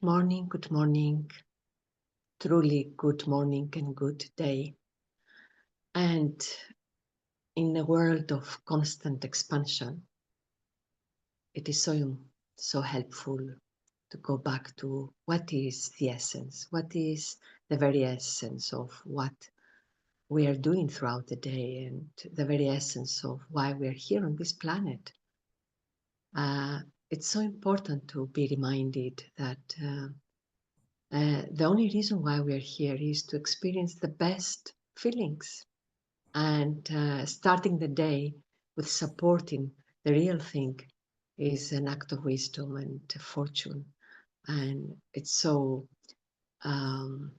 good morning, truly good morning and good day. And in a world of constant expansion, it is so helpful to go back to what is the essence, what is the very essence of what we are doing throughout the day and the very essence of why we are here on this planet. It's so important to be reminded that the only reason why we are here is to experience the best feelings and starting the day with supporting the real thing is an act of wisdom and fortune. And it's um,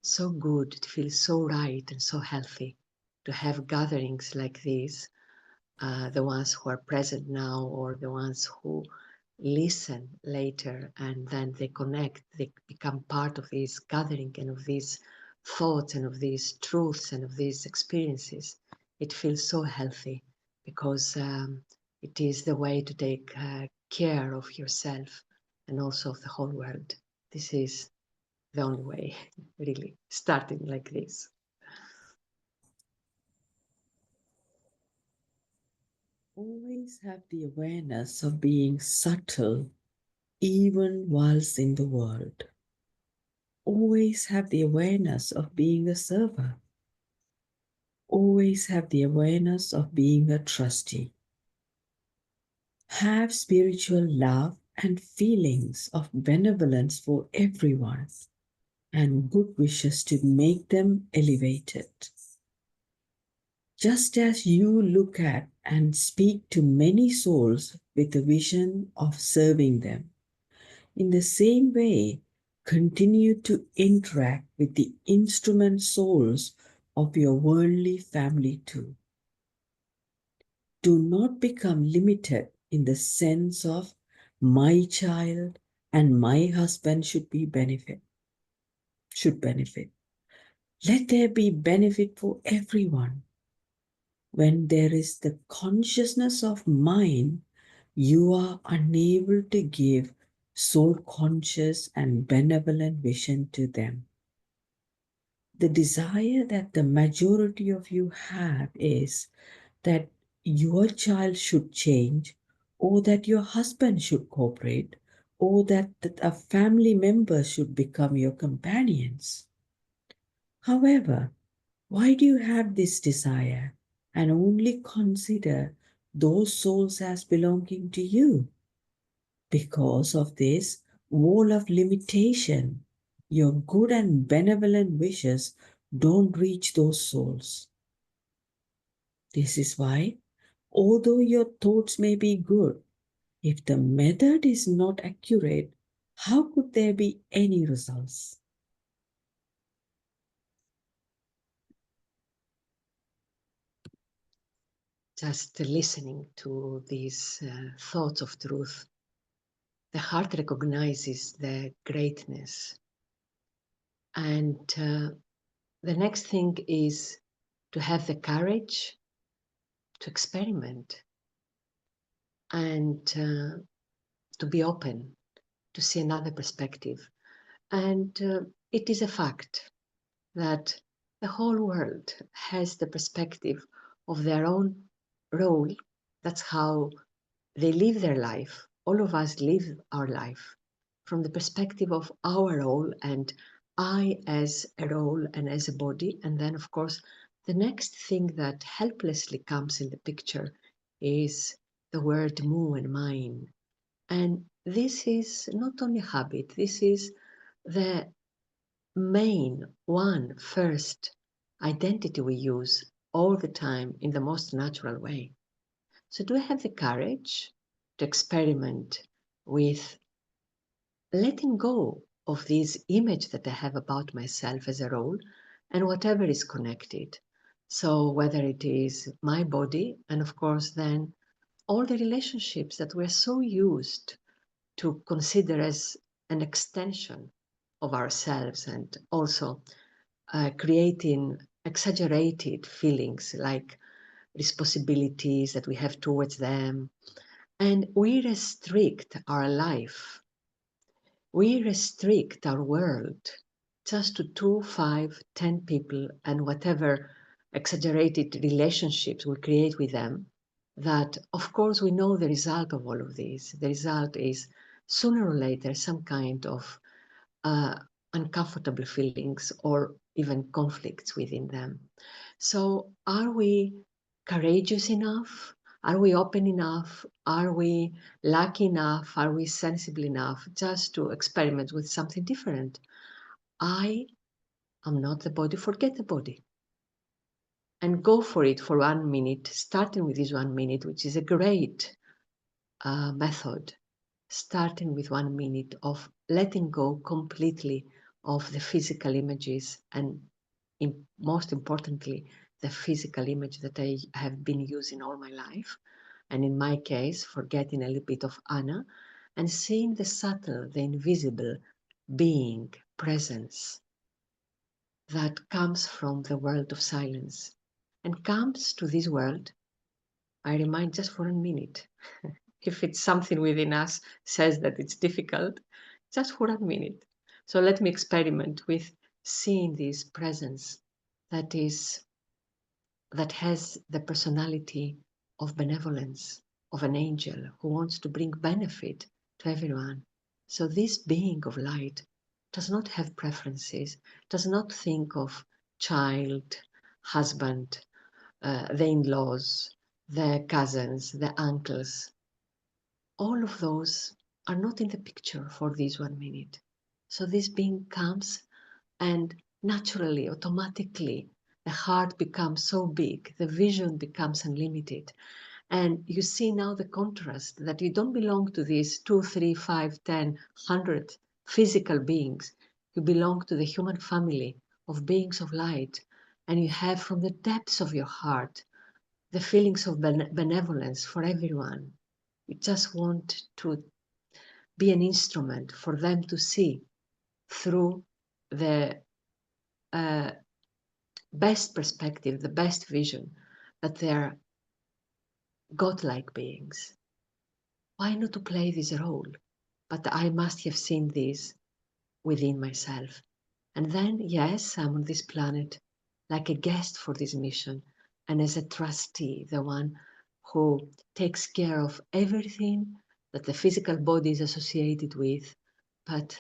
so good, it feels so right and so healthy to have gatherings like these, the ones who are present now or the ones who listen later, and then they connect, they become part of this gathering and of these thoughts and of these truths and of these experiences. It feels so healthy because it is the way to take care of yourself and also of the whole world. This is the only way, really, starting like this. Always have the awareness of being subtle even whilst in the world. Always have the awareness of being a server. Always have the awareness of being a trustee. Have spiritual love and feelings of benevolence for everyone and good wishes to make them elevated. Just as you look at and speak to many souls with a vision of serving them, in the same way, continue to interact with the instrument souls of your worldly family too. Do not become limited in the sense of my child and my husband should benefit. Let there be benefit for everyone. When there is the consciousness of mind, you are unable to give soul conscious and benevolent vision to them. The desire that the majority of you have is that your child should change, or that your husband should cooperate, or that a family member should become your companions. However, why do you have this desire and only consider those souls as belonging to you? Because of this wall of limitation, your good and benevolent wishes don't reach those souls. This is why, although your thoughts may be good, if the method is not accurate, how could there be any results? Just listening to these thoughts of truth, the heart recognizes the greatness. And the next thing is to have the courage to experiment and to be open, to see another perspective. And it is a fact that the whole world has the perspective of their own role. That's how they live their life. All of us live our life from the perspective of our role and I as a role and as a body. And then, of course, the next thing that helplessly comes in the picture is the word mu and mine. And this is not only habit, this is the main one first identity we use all the time in the most natural way. So, do I have the courage to experiment with letting go of this image that I have about myself as a role and whatever is connected? So, whether it is my body, and of course, then all the relationships that we're so used to consider as an extension of ourselves, and also creating exaggerated feelings like responsibilities that we have towards them, and we restrict our life we restrict our world just to 2, 5, 10 people and whatever exaggerated relationships we create with them, that of course we know the result of all of this. The result is sooner or later some kind of uncomfortable feelings or even conflicts within them. So are we courageous enough? Are we open enough? Are we lucky enough? Are we sensible enough just to experiment with something different? I am not the body, forget the body. And go for it for 1 minute, starting with this 1 minute, which is a great method. Starting with 1 minute of letting go completely of the physical images and most importantly, the physical image that I have been using all my life. And in my case, forgetting a little bit of Anna and seeing the subtle, the invisible being, presence that comes from the world of silence and comes to this world, I remind, just for 1 minute. If it's something within us says that it's difficult, just for 1 minute. So let me experiment with seeing this presence that has the personality of benevolence, of an angel who wants to bring benefit to everyone. So this being of light does not have preferences, does not think of child, husband, the in-laws, the cousins, the uncles. All of those are not in the picture for this 1 minute. So this being comes and naturally, automatically, the heart becomes so big, the vision becomes unlimited. And you see now the contrast that you don't belong to these 2, 3, 5, 10, 100 physical beings. You belong to the human family of beings of light. And you have from the depths of your heart the feelings of benevolence for everyone. You just want to be an instrument for them to see through the uh, best perspective, the best vision, that they are godlike beings. Why not to play this role? But I must have seen this within myself. And then, yes, I'm on this planet like a guest for this mission and as a trustee, the one who takes care of everything that the physical body is associated with, but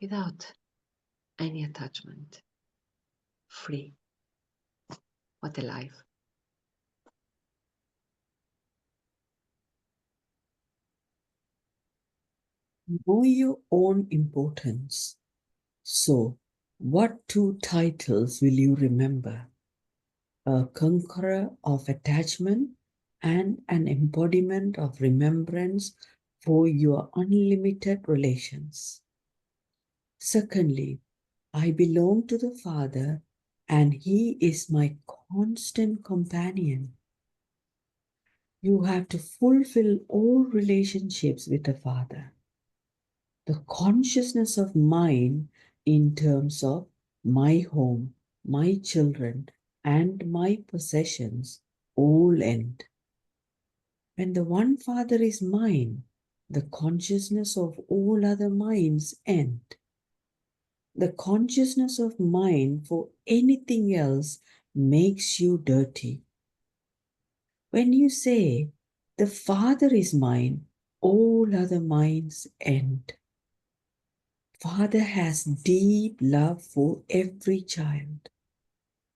without any attachment. Free. What a life. Know your own importance. So, what two titles will you remember? A conqueror of attachment and an embodiment of remembrance for your unlimited relations. Secondly, I belong to the Father and He is my constant companion. You have to fulfill all relationships with the Father. The consciousness of mine in terms of my home, my children, and my possessions all end. When the one Father is mine, the consciousness of all other minds end. The consciousness of mine for anything else makes you dirty. When you say, the Father is mine, all other minds end. Father has deep love for every child.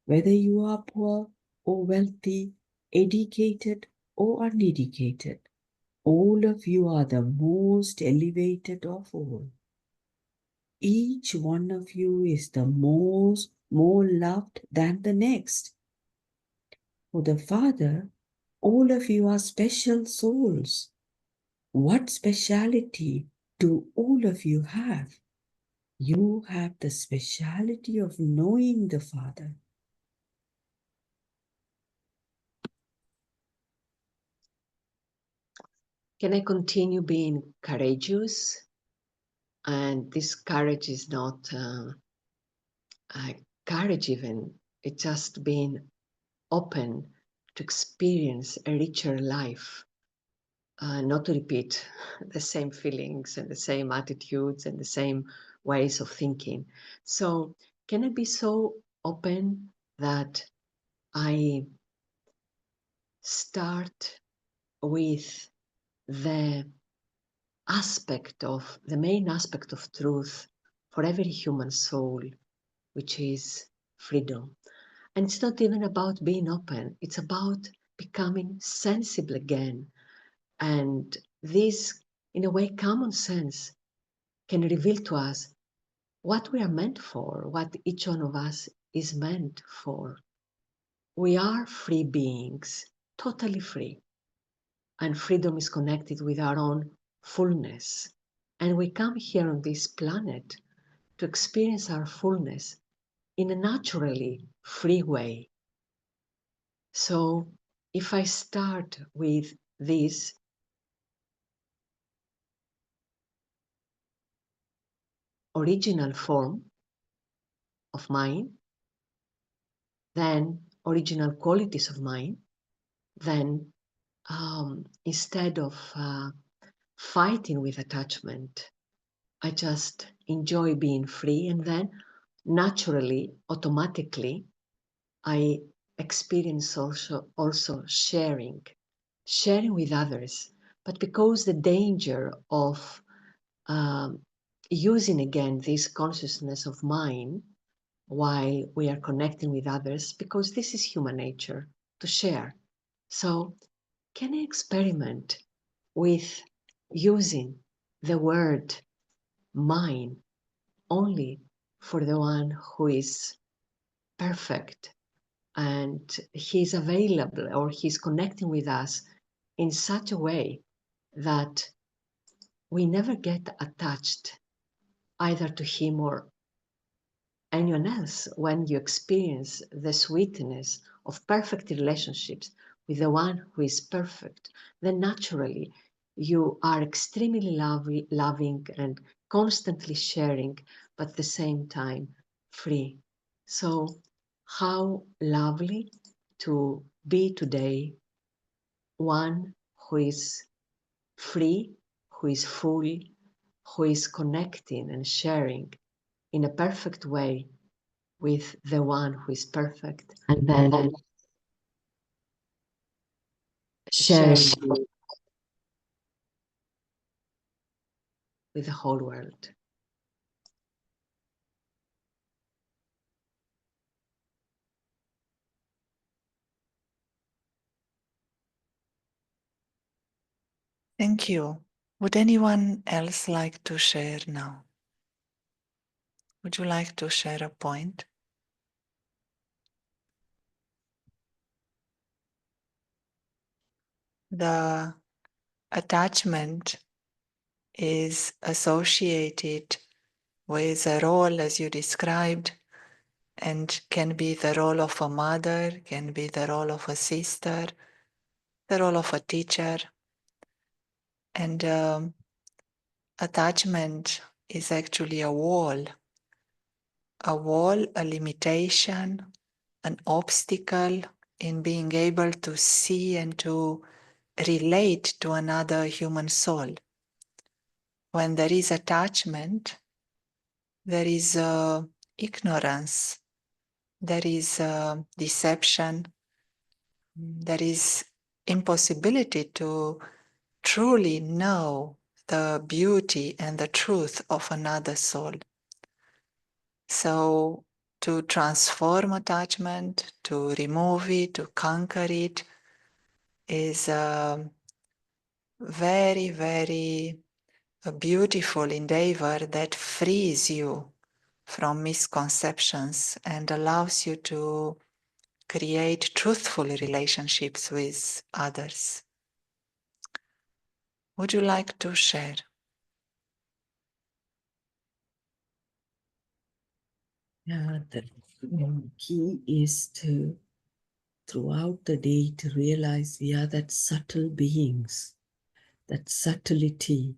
Whether you are poor or wealthy, educated or uneducated, all of you are the most elevated of all. Each one of you is the more loved than the next. For the Father, all of you are special souls. What speciality do all of you have? You have the speciality of knowing the Father. Can I continue being courageous? And this courage is not courage even, it's just being open to experience a richer life not to repeat the same feelings and the same attitudes and the same ways of thinking. So can I be so open that I start with the main aspect of truth for every human soul, which is freedom. And it's not even about being open, it's about becoming sensible again. And this, in a way, common sense can reveal to us what we are meant for, what each one of us is meant for. We are free beings, totally free. And freedom is connected with our own fullness. And we come here on this planet to experience our fullness in a naturally free way. So if I start with this original form of mine, then original qualities of mine, then instead of fighting with attachment, I just enjoy being free, and then naturally, automatically, I experience also sharing with others. But because the danger of um, using again this consciousness of mine while we are connecting with others, because this is human nature to share. So, can I experiment with using the word mine only for the one who is perfect and he's available or he's connecting with us in such a way that we never get attached either to him or anyone else? When you experience the sweetness of perfect relationships with the one who is perfect, then naturally you are extremely loving and constantly sharing, but at the same time free. So, how lovely to be today one who is free, who is full, who is connecting and sharing in a perfect way with the one who is perfect, and then sharing with the whole world. Thank you. Would anyone else like to share now? Would you like to share a point? The attachment is associated with a role as you described, and can be the role of a mother, can be the role of a sister, the role of a teacher. And attachment is actually a wall, a limitation, an obstacle in being able to see and to relate to another human soul. When there is attachment, there is ignorance, there is deception, there is impossibility to truly know the beauty and the truth of another soul. So to transform attachment, to remove it, to conquer it is a very, very a beautiful endeavor that frees you from misconceptions and allows you to create truthful relationships with others. Would you like to share? Yeah, the key is to, throughout the day, to realize we are that subtle beings, that subtlety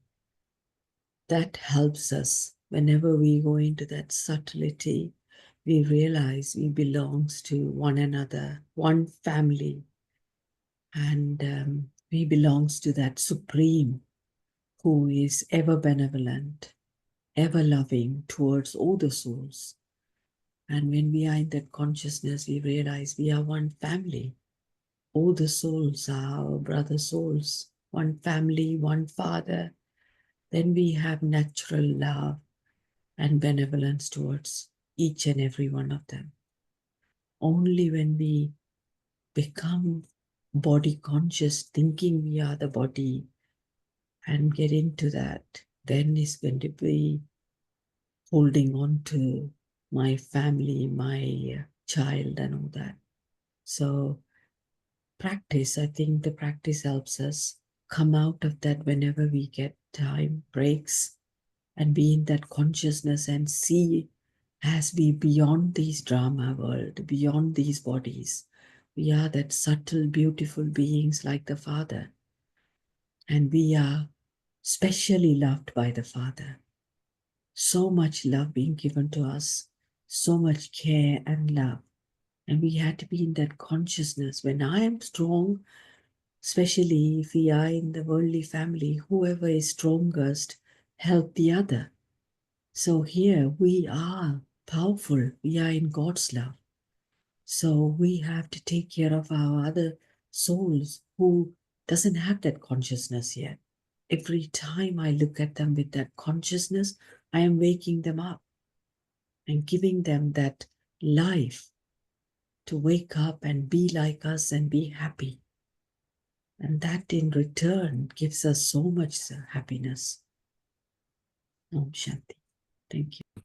that helps us. Whenever we go into that subtlety, we realize we belong to one another, one family. And We belongs to that Supreme who is ever benevolent, ever loving towards all the souls. And when we are in that consciousness, we realize we are one family. All the souls are our brother souls, one family, one Father. Then we have natural love and benevolence towards each and every one of them. Only when we become body conscious, thinking we are the body, and get into that, then it's going to be holding on to my family, my child, and all that. So, practice, I think the practice helps us come out of that whenever we get time, breaks, and be in that consciousness and see as we beyond these drama world, beyond these bodies. We are that subtle, beautiful beings like the Father. And we are specially loved by the Father. So much love being given to us, so much care and love. And we had to be in that consciousness. When I am strong, especially if we are in the worldly family, whoever is strongest help the other. So here we are powerful. We are in God's love. So we have to take care of our other souls who doesn't have that consciousness yet. Every time I look at them with that consciousness, I am waking them up and giving them that life to wake up and be like us and be happy. And that in return gives us so much happiness. Om Shanti. Thank you.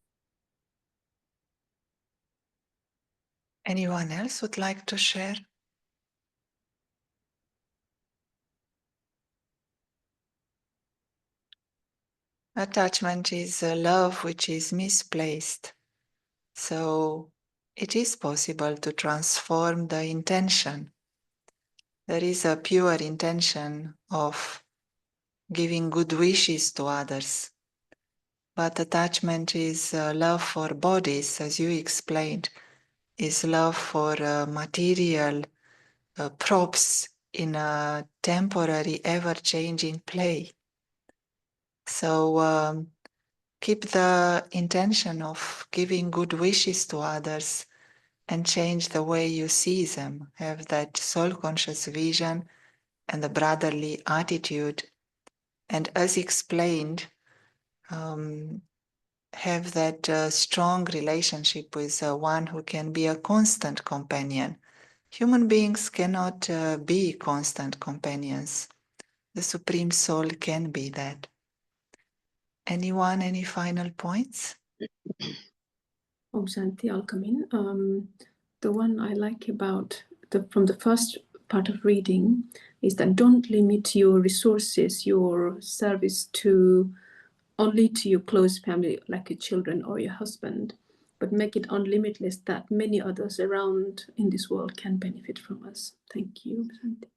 Anyone else would like to share? Attachment is a love which is misplaced. So it is possible to transform the intention. There is a pure intention of giving good wishes to others. But attachment is love for bodies, as you explained, is love for material props in a temporary, ever-changing play. So keep the intention of giving good wishes to others and change the way you see them. Have that soul-conscious vision and the brotherly attitude. And as explained, have that strong relationship with one who can be a constant companion. Human beings cannot be constant companions. The Supreme Soul can be that. Anyone, any final points? Om Shanti, I'll come in. The one I like about from the first part of reading is that don't limit your resources, your service to only to your close family, like your children or your husband, but make it unlimitless that many others around in this world can benefit from us. Thank you, Om Shanti.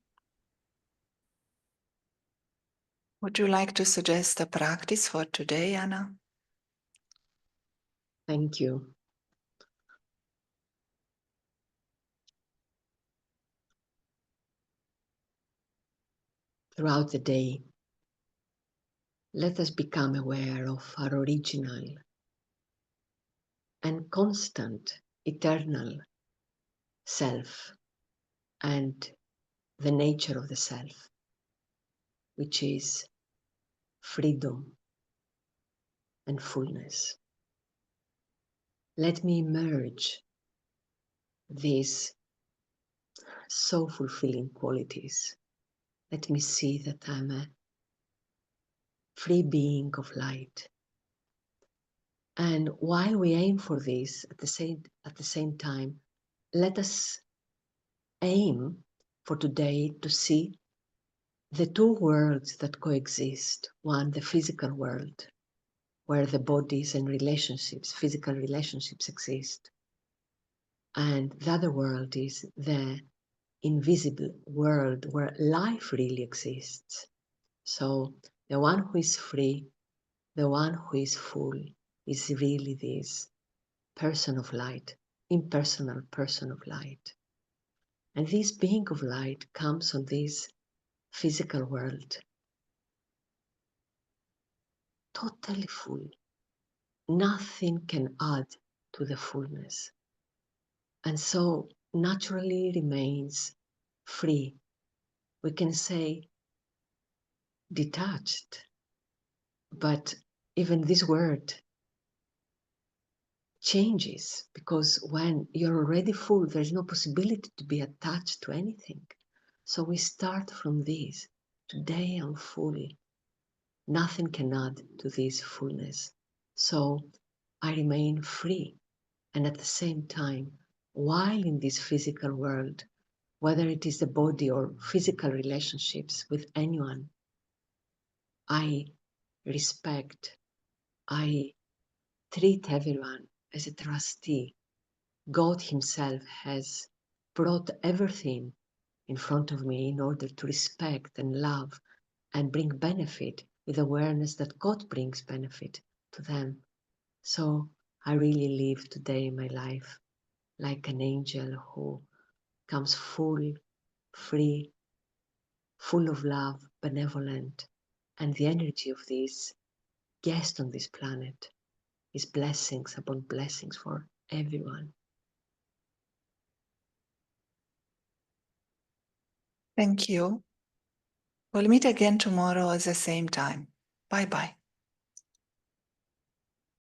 Would you like to suggest a practice for today, Anna? Thank you. Throughout the day, let us become aware of our original and constant, eternal self and the nature of the self, which is freedom and fullness. Let me merge these so fulfilling qualities. Let me see that I'm a free being of light. And while we aim for this, at the same time, let us aim for today to see the two worlds that coexist. One, the physical world, where the bodies and relationships, physical relationships exist. And the other world is the invisible world where life really exists. So the one who is free, the one who is full, is really this person of light, impersonal person of light. And this being of light comes on this physical world totally full. Nothing can add to the fullness. And so naturally remains free. We can say detached, but even this word changes, because when you're already full, there's no possibility to be attached to anything. So we start from this. Today I'm full. Nothing can add to this fullness. So I remain free. And at the same time, while in this physical world, whether it is the body or physical relationships with anyone, I respect, I treat everyone as a trustee. God Himself has brought everything in front of me in order to respect and love and bring benefit, with awareness that God brings benefit to them. So I really live today my life like an angel who comes full, free, full of love, benevolent, and the energy of this guest on this planet is blessings upon blessings for everyone. Thank you. We'll meet again tomorrow at the same time. Bye-bye.